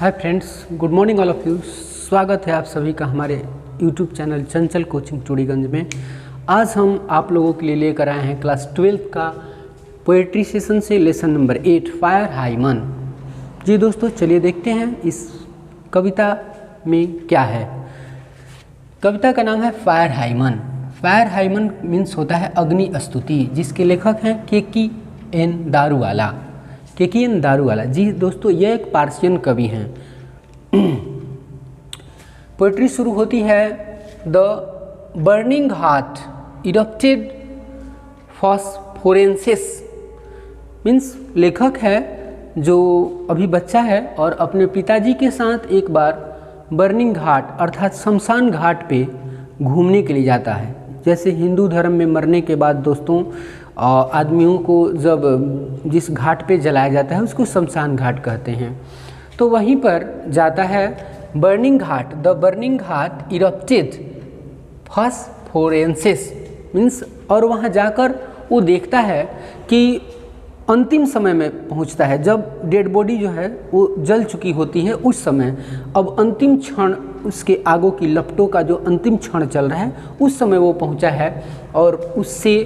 Hi friends, good morning all of you. स्वागत है आप सभी का हमारे यूट्यूब चैनल चंचल कोचिंग चूड़ीगंज में। आज हम आप लोगों के लिए लेकर आए हैं क्लास 12 का पोएट्री सेशन से लेसन नंबर 8 फायर हाइमन। जी दोस्तों, चलिए देखते हैं इस कविता में क्या है। कविता का नाम है fire hymn. Fire hymn means होता है अग्नि स्तुति, जिसके लेखक हैं के.की.एन. दारूवाला। के.की.एन. दारूवाला जी दोस्तों, ये एक पार्सियन कवि हैं। पोएट्री शुरू होती है, the burning heart erupted phosphorescence. Means लेखक है जो अभी बच्चा है और अपने पिताजी के साथ एक बार बर्निंग घाट अर्थात शमशान घाट पे घूमने के लिए जाता है। जैसे हिंदू धर्म में मरने के बाद दोस्तों आदमियों को जब जिस घाट पे जलाया जाता है उसको शमशान घाट कहते हैं। तो वहीं पर जाता है burning ghat. The burning ghat erupted phosphorescence means, और वहाँ जाकर वो देखता है कि अंतिम समय में पहुँचता है, जब डेड बॉडी जो है वो जल चुकी होती है उस समय। अब अंतिम क्षण, उसके आगों की लपटों का जो अंतिम क्षण चल रहा है उस समय वो पहुँचा है, और उससे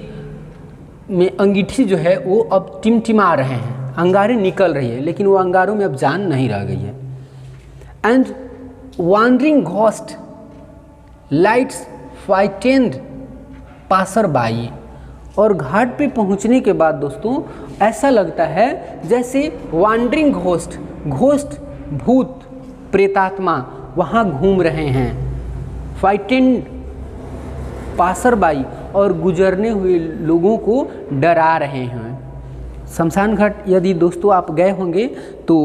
में अंगीठी जो है वो अब टिमटिमा रहे हैं, अंगारें निकल रही है, लेकिन वो अंगारों में अब जान नहीं रह गई है। And wandering ghost lights frightened passer by. और घाट पे पहुंचने के बाद दोस्तों ऐसा लगता है जैसे वॉन्डरिंग घोस्ट, घोस्ट भूत प्रेतात्मा वहाँ घूम रहे हैं। फ्राइटेंड पासर बाई, और गुजरने हुए लोगों को डरा रहे हैं। शमशान घाट यदि दोस्तों आप गए होंगे तो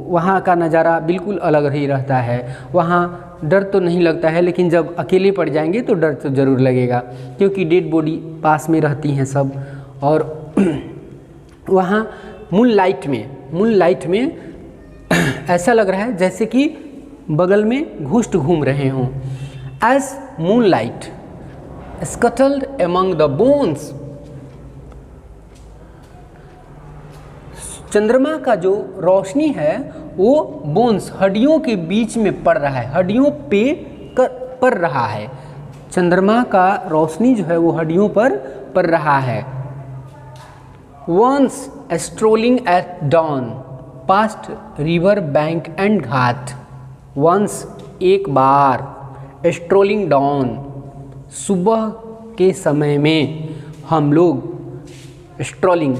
वहाँ का नज़ारा बिल्कुल अलग ही रहता है। वहाँ डर तो नहीं लगता है, लेकिन जब अकेले पड़ जाएंगे तो डर तो ज़रूर लगेगा, क्योंकि डेड बॉडी पास में रहती हैं सब। और वहाँ मून लाइट में ऐसा लग रहा है जैसे कि बगल में घुष्ट घूम रहे हों। As moonlight scuttled among the bones। चंद्रमा का जो रोशनी है वो बोन्स हड्डियों के बीच में पड़ रहा है, हड्डियों पे पड़ रहा है। चंद्रमा का रोशनी जो है वो हड्डियों पर पड़ रहा है। Once strolling at dawn past river bank and Ghat. Once एक बार, strolling dawn सुबह के समय में हम लोग स्ट्रॉलिंग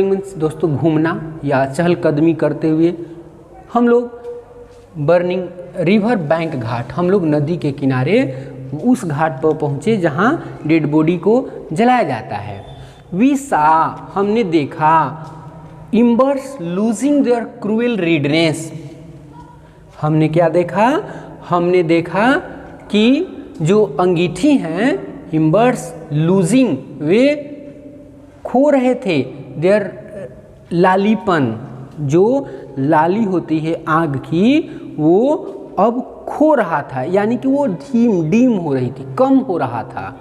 मीन्स दोस्तों घूमना या चहलकदमी करते हुए हम लोग बर्निंग रिवर बैंक घाट, हम लोग नदी के किनारे उस घाट पर पहुँचे जहाँ डेड बॉडी को जलाया जाता है। वी सा हमने देखा, इम्बर्स लूजिंग देयर क्रूएल रेडनेस। हमने क्या देखा? हमने देखा कि जो अंगीठी हैं इम्बर्स लूजिंग, वे खो रहे थे देयर लालीपन, जो लाली होती है आग की वो अब खो रहा था, यानी कि वो डीम हो रही थी, कम हो रहा था।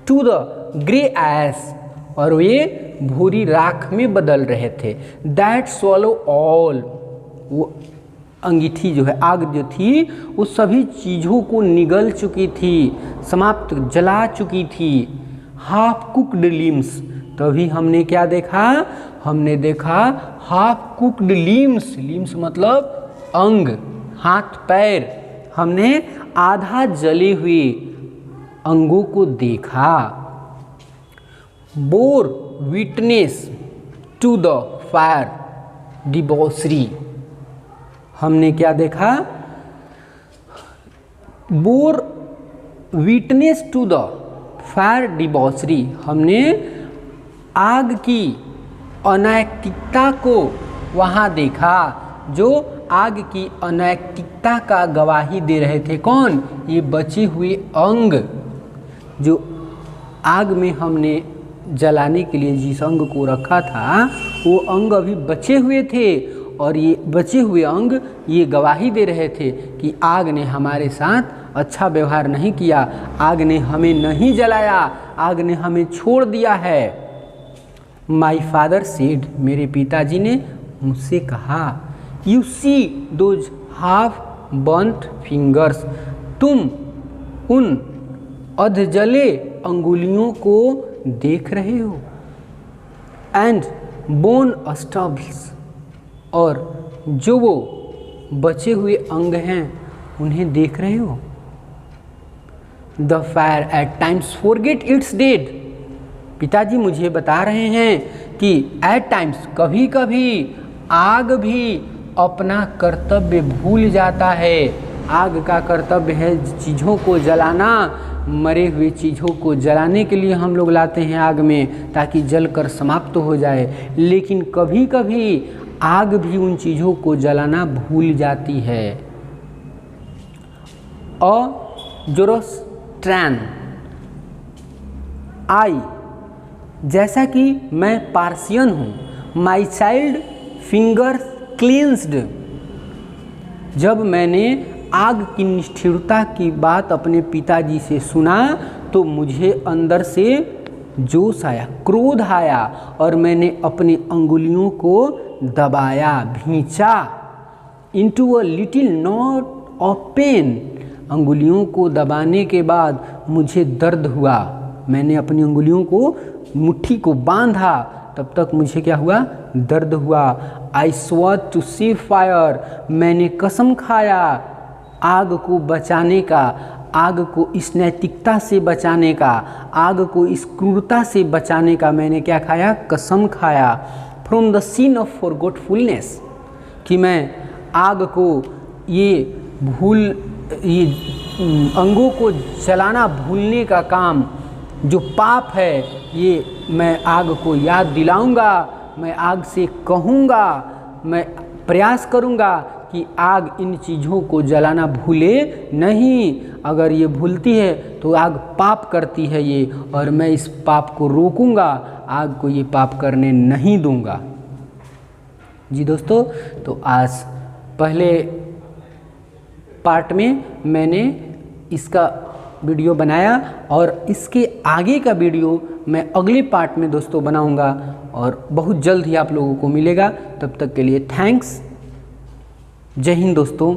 टू द ग्रे ऐश, और वे भूरी राख में बदल रहे थे। दैट स्वॉलो ऑल, वो अंगीठी जो है, आग जो थी वो सभी चीज़ों को निगल चुकी थी, समाप्त जला चुकी थी। हाफ कुक्ड लिम्स, तभी हमने क्या देखा? हमने देखा हाफ कुक्ड लिम्स मतलब अंग, हाथ पैर। हमने आधा जले हुए अंगों को देखा। Bore witness to the fire debauchery. हमने क्या देखा? Bore witness to the fire debauchery, हमने आग की अनैतिकता को वहाँ देखा। जो आग की अनैतिकता का गवाही दे रहे थे कौन? ये बचे हुए अंग, जो आग में हमने जलाने के लिए जिस अंग को रखा था वो अंग अभी बचे हुए थे, और ये बचे हुए अंग ये गवाही दे रहे थे कि आग ने हमारे साथ अच्छा व्यवहार नहीं किया, आग ने हमें नहीं जलाया, आग ने हमें छोड़ दिया है। माई फादर सेड, मेरे पिताजी ने मुझसे कहा, you see those half burned fingers, तुम उन अधजले अंगुलियों को देख रहे हो। एंड बोन स्टब्स, और जो वो बचे हुए अंग हैं उन्हें देख रहे हो। The fire eight times forget it's dead, पिताजी मुझे बता रहे हैं कि एट टाइम्स कभी कभी आग भी अपना कर्तव्य भूल जाता है। आग का कर्तव्य है चीज़ों को जलाना, मरे हुए चीज़ों को जलाने के लिए हम लोग लाते हैं आग में ताकि जलकर समाप्त हो जाए, लेकिन कभी कभी आग भी उन चीज़ों को जलाना भूल जाती है। ज़ोरोस्ट्रैन, आई, जैसा कि मैं पार्सियन हूँ, माई चाइल्ड फिंगर क्लींस्ड, जब मैंने आग की निष्ठुरता की बात अपने पिताजी से सुना तो मुझे अंदर से जोश आया, क्रोध आया, और मैंने अपनी अंगुलियों को दबाया, भींचा। Into a little knot of pain, अंगुलियों को दबाने के बाद मुझे दर्द हुआ। मैंने अपनी अंगुलियों को, मुट्ठी को बांधा, तब तक मुझे क्या हुआ, दर्द हुआ। आई स्वॉर टू सी फायर, मैंने कसम खाया आग को बचाने का, आग को इस नैतिकता से बचाने का, आग को इस क्रूरता से बचाने का मैंने क्या खाया, कसम खाया। फ्रॉम द सीन ऑफ फॉरगॉटफुलनेस, कि मैं आग को ये अंगों को जलाना भूलने का काम, जो पाप है, ये मैं आग को याद दिलाऊंगा। मैं आग से कहूँगा, मैं प्रयास करूँगा कि आग इन चीज़ों को जलाना भूले नहीं। अगर ये भूलती है तो आग पाप करती है ये, और मैं इस पाप को रोकूंगा, आग को ये पाप करने नहीं दूंगा। जी दोस्तों, तो आज पहले पार्ट में मैंने इसका वीडियो बनाया और इसके आगे का वीडियो मैं अगले पार्ट में दोस्तों बनाऊंगा और बहुत जल्द ही आप लोगों को मिलेगा। तब तक के लिए थैंक्स। जय हिंद दोस्तों।